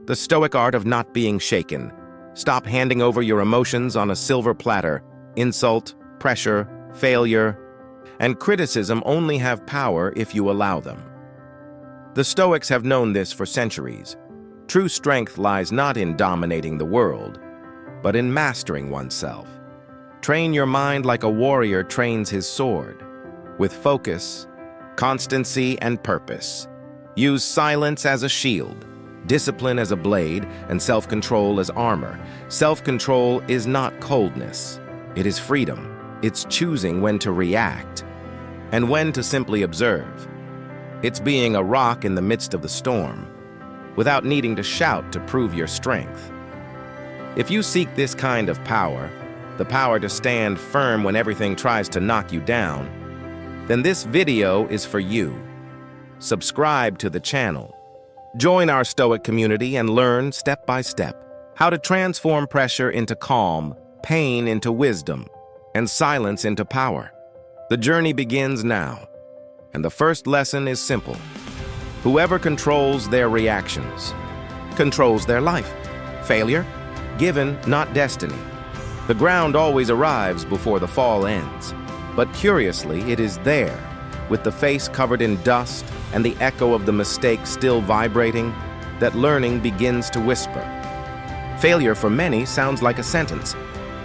the Stoic art of not being shaken. Stop handing over your emotions on a silver platter. Insult, pressure, failure, and criticism only have power if you allow them. The Stoics have known this for centuries. True strength lies not in dominating the world, but in mastering oneself. Train your mind like a warrior trains his sword, with focus, constancy, and purpose. Use silence as a shield, discipline as a blade, and self-control as armor. Self-control is not coldness. It is freedom. It's choosing when to react and when to simply observe. It's being a rock in the midst of the storm, without needing to shout to prove your strength. If you seek this kind of power, the power to stand firm when everything tries to knock you down, then this video is for you. Subscribe to the channel. Join our Stoic community and learn step by step how to transform pressure into calm, pain into wisdom, and silence into power. The journey begins now, and the first lesson is simple. Whoever controls their reactions controls their life. Failure? Given, not destiny. The ground always arrives before the fall ends, but curiously, it is there, with the face covered in dust and the echo of the mistake still vibrating, that learning begins to whisper. Failure for many sounds like a sentence.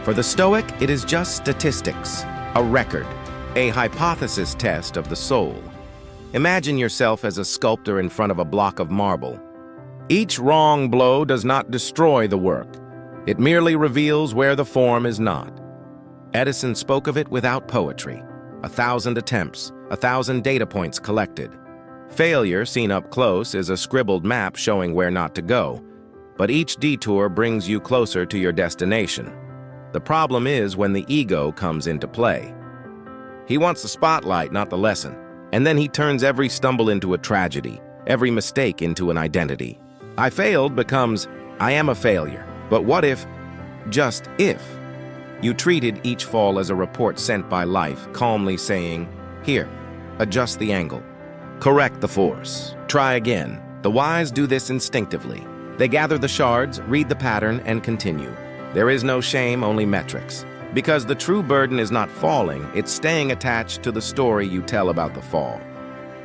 For the Stoic, it is just statistics, a record, a hypothesis test of the soul. Imagine yourself as a sculptor in front of a block of marble. Each wrong blow does not destroy the work. It merely reveals where the form is not. Edison spoke of it without poetry. 1,000 attempts, 1,000 data points collected. Failure, seen up close, is a scribbled map showing where not to go, but each detour brings you closer to your destination. The problem is when the ego comes into play. He wants the spotlight, not the lesson, and then he turns every stumble into a tragedy, every mistake into an identity. I failed becomes, I am a failure. But what if, just if, you treated each fall as a report sent by life, calmly saying, here, adjust the angle, correct the force, try again. The wise do this instinctively. They gather the shards, read the pattern, and continue. There is no shame, only metrics. Because the true burden is not falling, it's staying attached to the story you tell about the fall.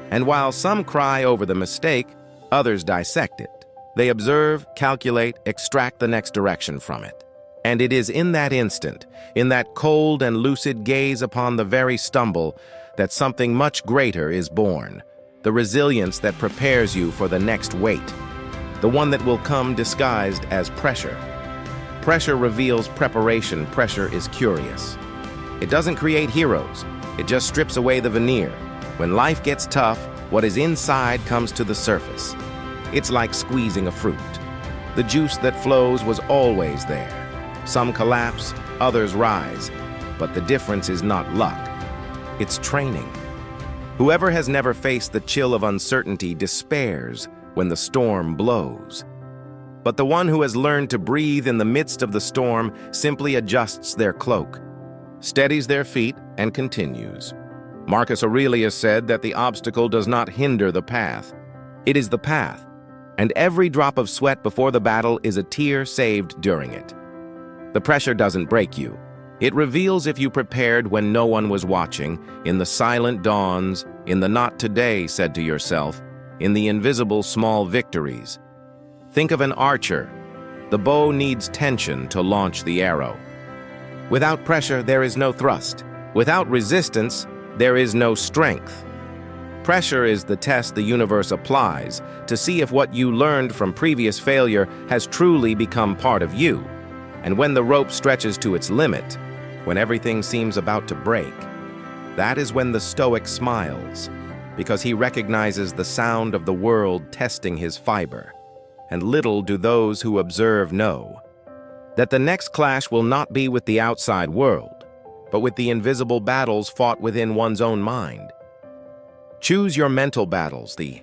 And while some cry over the mistake, others dissect it. They observe, calculate, extract the next direction from it. And it is in that instant, in that cold and lucid gaze upon the very stumble, that something much greater is born. The resilience that prepares you for the next weight. The one that will come disguised as pressure. Pressure reveals preparation. Pressure is curious. It doesn't create heroes. It just strips away the veneer. When life gets tough, what is inside comes to the surface. It's like squeezing a fruit. The juice that flows was always there. Some collapse, others rise, but the difference is not luck. It's training. Whoever has never faced the chill of uncertainty despairs when the storm blows. But the one who has learned to breathe in the midst of the storm simply adjusts their cloak, steadies their feet, and continues. Marcus Aurelius said that the obstacle does not hinder the path. It is the path. And every drop of sweat before the battle is a tear saved during it. The pressure doesn't break you. It reveals if you prepared when no one was watching, in the silent dawns, in the not today, said to yourself, in the invisible small victories. Think of an archer. The bow needs tension to launch the arrow. Without pressure, there is no thrust. Without resistance, there is no strength. Pressure is the test the universe applies to see if what you learned from previous failure has truly become part of you. And when the rope stretches to its limit, when everything seems about to break, that is when the Stoic smiles, because he recognizes the sound of the world testing his fiber. And little do those who observe know that the next clash will not be with the outside world, but with the invisible battles fought within one's own mind. Choose your mental battles. The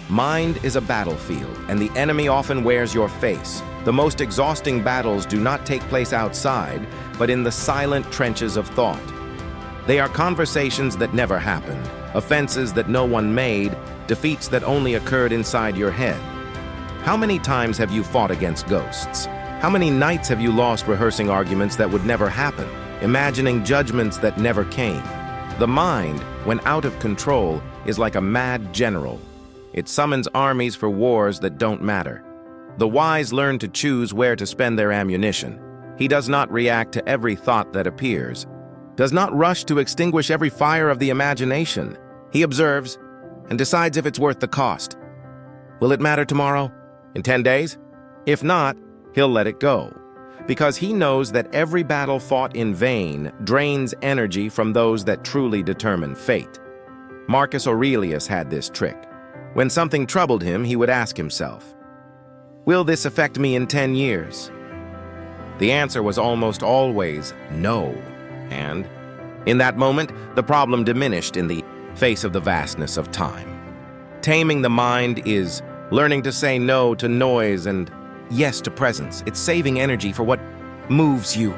mind is a battlefield, and the enemy often wears your face. The most exhausting battles do not take place outside, but in the silent trenches of thought. They are conversations that never happened, offenses that no one made, defeats that only occurred inside your head. How many times have you fought against ghosts? How many nights have you lost rehearsing arguments that would never happen, imagining judgments that never came? The mind, when out of control, is like a mad general. It summons armies for wars that don't matter. The wise learn to choose where to spend their ammunition. He does not react to every thought that appears, does not rush to extinguish every fire of the imagination. He observes and decides if it's worth the cost. Will it matter tomorrow? In 10 days? If not, he'll let it go, because he knows that every battle fought in vain drains energy from those that truly determine fate. Marcus Aurelius had this trick. When something troubled him, he would ask himself, "Will this affect me in 10 years?" The answer was almost always no, and in that moment, the problem diminished in the face of the vastness of time. Taming the mind is learning to say no to noise and yes to presence. It's saving energy for what moves you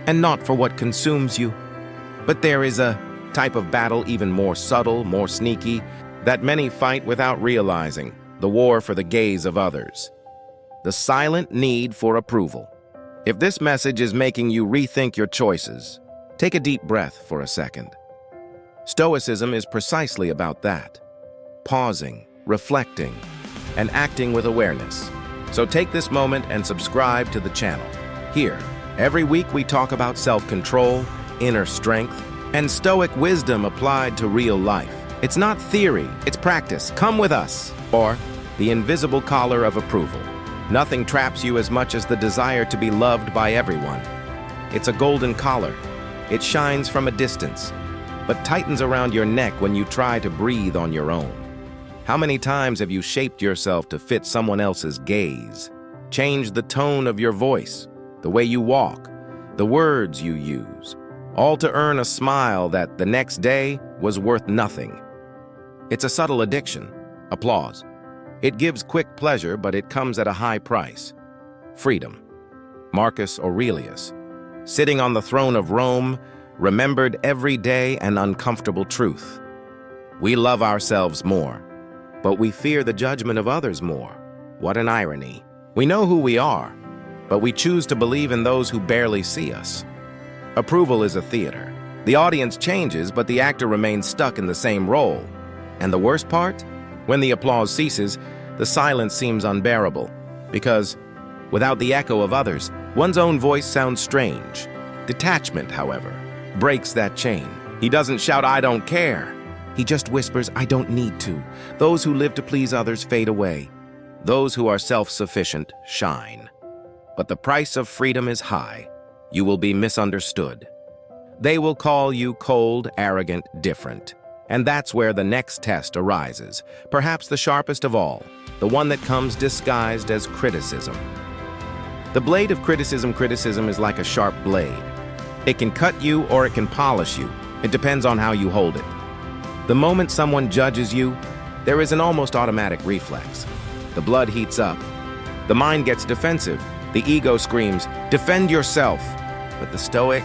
and not for what consumes you. But there is a type of battle even more subtle, more sneaky, that many fight without realizing: the war for the gaze of others. The silent need for approval. If this message is making you rethink your choices, take a deep breath for a second. Stoicism is precisely about that. Pausing, reflecting, and acting with awareness. So take this moment and subscribe to the channel. Here, every week we talk about self-control, inner strength, and Stoic wisdom applied to real life. It's not theory, it's practice. Come with us. Or the invisible collar of approval. Nothing traps you as much as the desire to be loved by everyone. It's a golden collar. It shines from a distance, but tightens around your neck when you try to breathe on your own. How many times have you shaped yourself to fit someone else's gaze? Changed the tone of your voice, the way you walk, the words you use, all to earn a smile that the next day was worth nothing. It's a subtle addiction, applause. It gives quick pleasure, but it comes at a high price. Freedom. Marcus Aurelius, sitting on the throne of Rome, remembered every day an uncomfortable truth. We love ourselves more, but we fear the judgment of others more. What an irony. We know who we are, but we choose to believe in those who barely see us. Approval is a theater. The audience changes, but the actor remains stuck in the same role. And the worst part? When the applause ceases, the silence seems unbearable, because without the echo of others, one's own voice sounds strange. Detachment, however, breaks that chain. He doesn't shout, "I don't care." He just whispers, "I don't need to." Those who live to please others fade away. Those who are self-sufficient shine. But the price of freedom is high. You will be misunderstood. They will call you cold, arrogant, different. And that's where the next test arises, perhaps the sharpest of all, the one that comes disguised as criticism. The blade of criticism is like a sharp blade. It can cut you or it can polish you. It depends on how you hold it. The moment someone judges you, there is an almost automatic reflex. The blood heats up. The mind gets defensive. The ego screams, "Defend yourself." But the Stoic,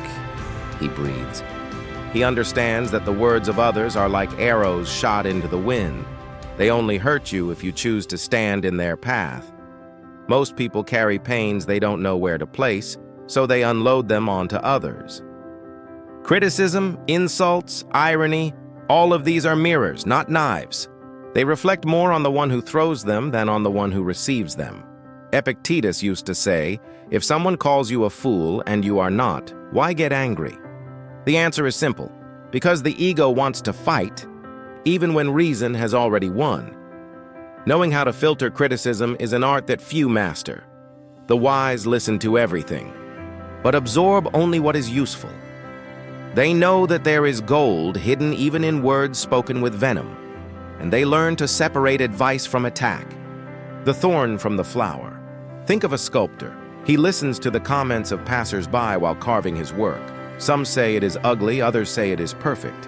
he breathes. He understands that the words of others are like arrows shot into the wind. They only hurt you if you choose to stand in their path. Most people carry pains they don't know where to place, so they unload them onto others. Criticism, insults, irony, all of these are mirrors, not knives. They reflect more on the one who throws them than on the one who receives them. Epictetus used to say, "If someone calls you a fool and you are not, why get angry?" The answer is simple: because the ego wants to fight, even when reason has already won. Knowing how to filter criticism is an art that few master. The wise listen to everything, but absorb only what is useful. They know that there is gold hidden even in words spoken with venom, and they learn to separate advice from attack, the thorn from the flower. Think of a sculptor. He listens to the comments of passers-by while carving his work. Some say it is ugly, others say it is perfect.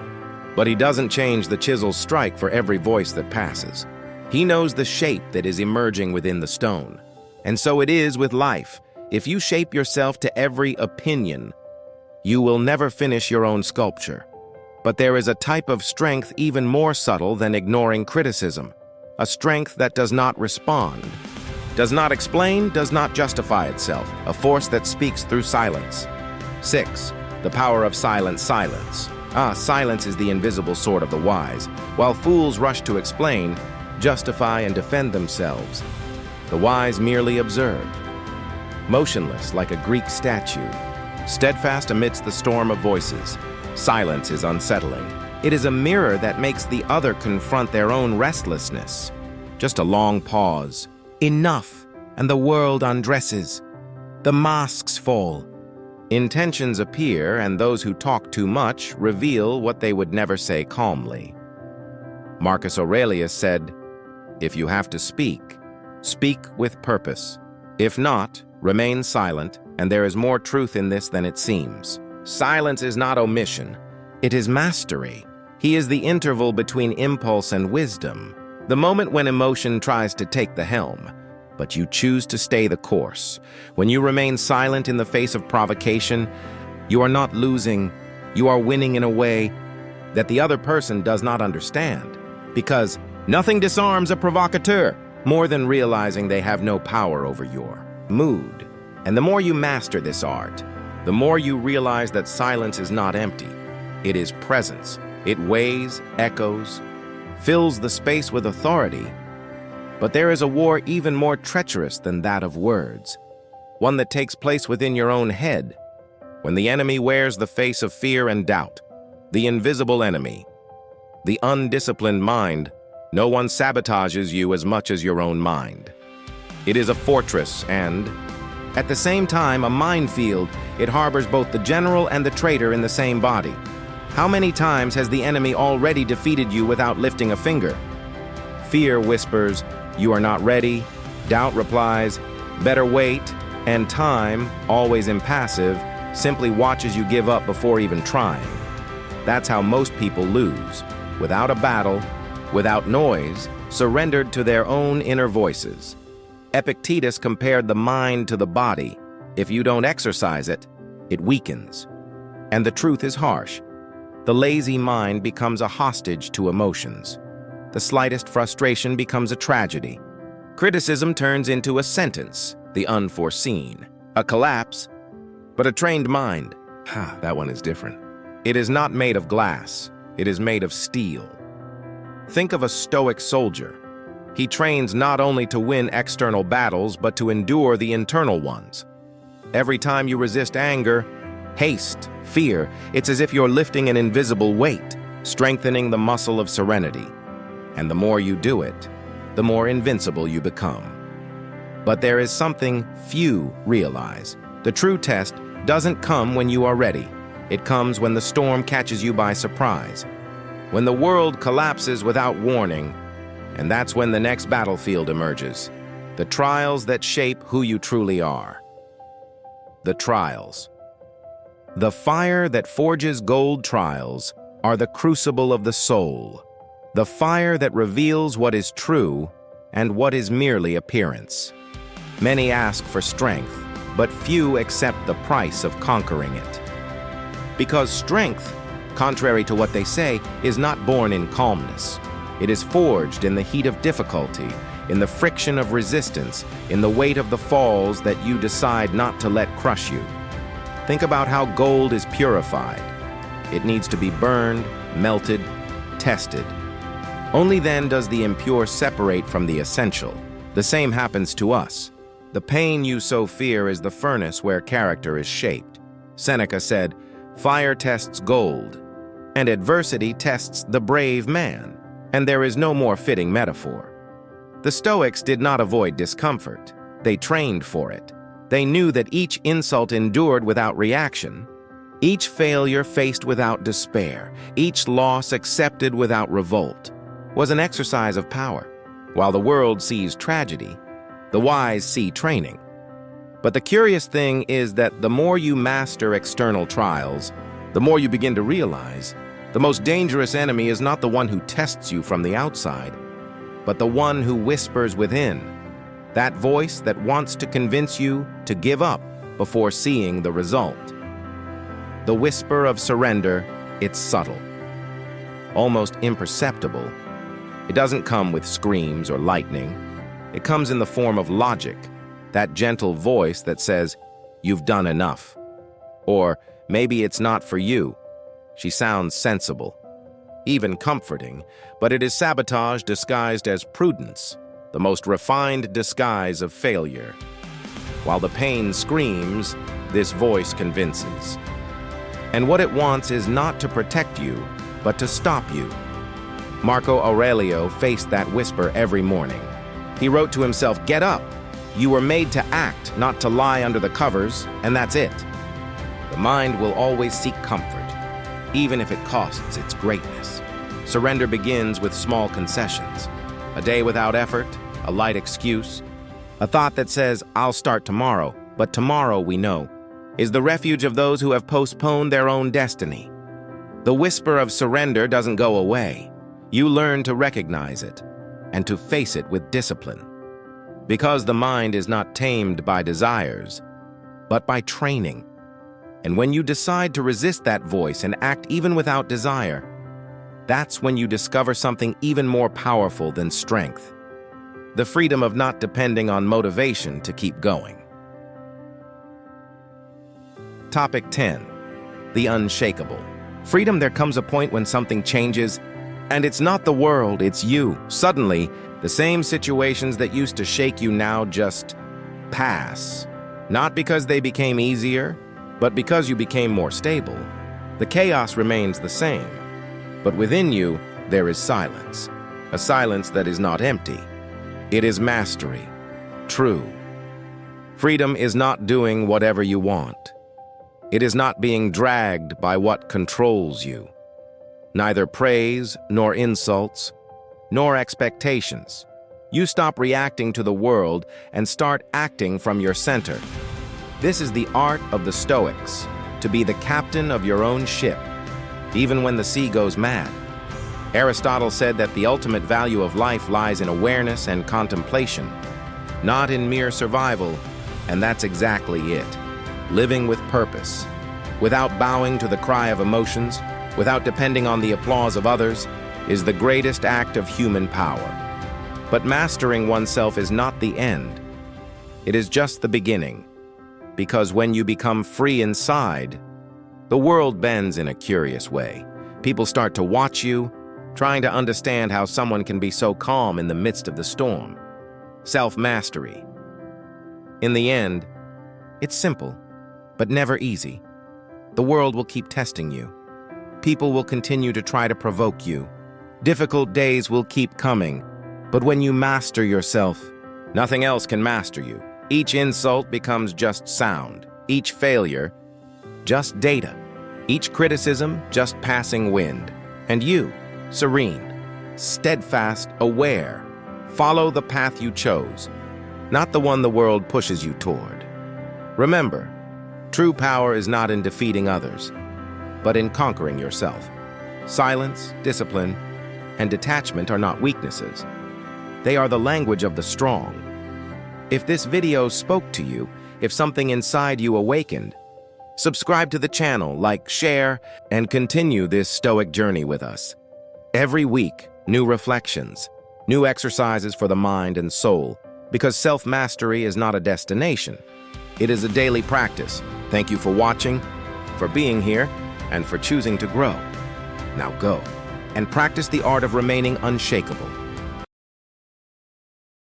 But he doesn't change the chisel's strike for every voice that passes. He knows the shape that is emerging within the stone. And so it is with life. If you shape yourself to every opinion, you will never finish your own sculpture. But there is a type of strength even more subtle than ignoring criticism, a strength that does not respond. Does not explain, does not justify itself, a force that speaks through silence. 6. The power of silence. Silence is the invisible sword of the wise. While fools rush to explain, justify, and defend themselves, the wise merely observe. Motionless like a Greek statue, steadfast amidst the storm of voices, silence is unsettling. It is a mirror that makes the other confront their own restlessness. Just a long pause. Enough, and the world undresses. The masks fall. Intentions appear, and those who talk too much reveal what they would never say calmly. Marcus Aurelius said, "If you have to speak, speak with purpose. If not, remain silent, and there is more truth in this than it seems." Silence is not omission. It is mastery. He is the interval between impulse and wisdom, the moment when emotion tries to take the helm, but you choose to stay the course. When you remain silent in the face of provocation, you are not losing, you are winning in a way that the other person does not understand. Because nothing disarms a provocateur more than realizing they have no power over your mood. And the more you master this art, the more you realize that silence is not empty. It is presence. It weighs, echoes, fills the space with authority. But there is a war even more treacherous than that of words, one that takes place within your own head, when the enemy wears the face of fear and doubt, the invisible enemy, the undisciplined mind. No one sabotages you as much as your own mind. It is a fortress and, at the same time, a minefield. It harbors both the general and the traitor in the same body. How many times has the enemy already defeated you without lifting a finger? Fear whispers, "You are not ready." Doubt replies, "Better wait." And time, always impassive, simply watches you give up before even trying. That's how most people lose, without a battle, without noise, surrendered to their own inner voices. Epictetus compared the mind to the body. If you don't exercise it, it weakens. And the truth is harsh. The lazy mind becomes a hostage to emotions. The slightest frustration becomes a tragedy. Criticism turns into a sentence, the unforeseen. A collapse, but a trained mind. That one is different. It is not made of glass. It is made of steel. Think of a Stoic soldier. He trains not only to win external battles, but to endure the internal ones. Every time you resist anger, haste, fear, it's as if you're lifting an invisible weight, strengthening the muscle of serenity. And the more you do it, the more invincible you become. But there is something few realize. The true test doesn't come when you are ready. It comes when the storm catches you by surprise, when the world collapses without warning, and that's when the next battlefield emerges. The trials that shape who you truly are. The trials. The fire that forges gold trials are the crucible of the soul, the fire that reveals what is true and what is merely appearance. Many ask for strength, but few accept the price of conquering it. Because strength, contrary to what they say, is not born in calmness. It is forged in the heat of difficulty, in the friction of resistance, in the weight of the falls that you decide not to let crush you. Think about how gold is purified. It needs to be burned, melted, tested. Only then does the impure separate from the essential. The same happens to us. The pain you so fear is the furnace where character is shaped. Seneca said, "Fire tests gold, and adversity tests the brave man." And there is no more fitting metaphor. The Stoics did not avoid discomfort. They trained for it. They knew that each insult endured without reaction, each failure faced without despair, each loss accepted without revolt, was an exercise of power. While the world sees tragedy, the wise see training. But the curious thing is that the more you master external trials, the more you begin to realize the most dangerous enemy is not the one who tests you from the outside, but the one who whispers within, that voice that wants to convince you to give up before seeing the result. The whisper of surrender, it's subtle, almost imperceptible. It doesn't come with screams or lightning. It comes in the form of logic, that gentle voice that says, "You've done enough." Or, "Maybe it's not for you." She sounds sensible, even comforting, but it is sabotage disguised as prudence, the most refined disguise of failure. While the pain screams, this voice convinces. And what it wants is not to protect you, but to stop you. Marcus Aurelius faced that whisper every morning. He wrote to himself, "Get up. You were made to act, not to lie under the covers, and that's it." The mind will always seek comfort, even if it costs its greatness. Surrender begins with small concessions. A day without effort, a light excuse, a thought that says, "I'll start tomorrow," but tomorrow, we know, is the refuge of those who have postponed their own destiny. The whisper of surrender doesn't go away. You learn to recognize it and to face it with discipline. Because the mind is not tamed by desires, but by training. And when you decide to resist that voice and act even without desire, that's when you discover something even more powerful than strength. The freedom of not depending on motivation to keep going. Topic 10. The unshakable. Freedom, there comes a point when something changes, and it's not the world, it's you. Suddenly, the same situations that used to shake you now just pass. Not because they became easier, but because you became more stable. The chaos remains the same, but within you, there is silence. A silence that is not empty. It is mastery. True. Freedom is not doing whatever you want. It is not being dragged by what controls you. Neither praise, nor insults, nor expectations. You stop reacting to the world and start acting from your center. This is the art of the Stoics, to be the captain of your own ship, even when the sea goes mad. Aristotle said that the ultimate value of life lies in awareness and contemplation, not in mere survival, and that's exactly it. Living with purpose, without bowing to the cry of emotions, without depending on the applause of others, is the greatest act of human power. But mastering oneself is not the end. It is just the beginning, because when you become free inside, the world bends in a curious way. People start to watch you, trying to understand how someone can be so calm in the midst of the storm. Self-mastery. In the end, it's simple, but never easy. The world will keep testing you. People will continue to try to provoke you. Difficult days will keep coming, but when you master yourself, nothing else can master you. Each insult becomes just sound. Each failure, just data. Each criticism, just passing wind. And you, serene, steadfast, aware, follow the path you chose, not the one the world pushes you toward. Remember, true power is not in defeating others, but in conquering yourself. Silence, discipline, and detachment are not weaknesses. They are the language of the strong. If this video spoke to you, if something inside you awakened, subscribe to the channel, like, share, and continue this Stoic journey with us. Every week, new reflections, new exercises for the mind and soul, because self-mastery is not a destination. It is a daily practice. Thank you for watching, for being here, and for choosing to grow. Now go and practice the art of remaining unshakable.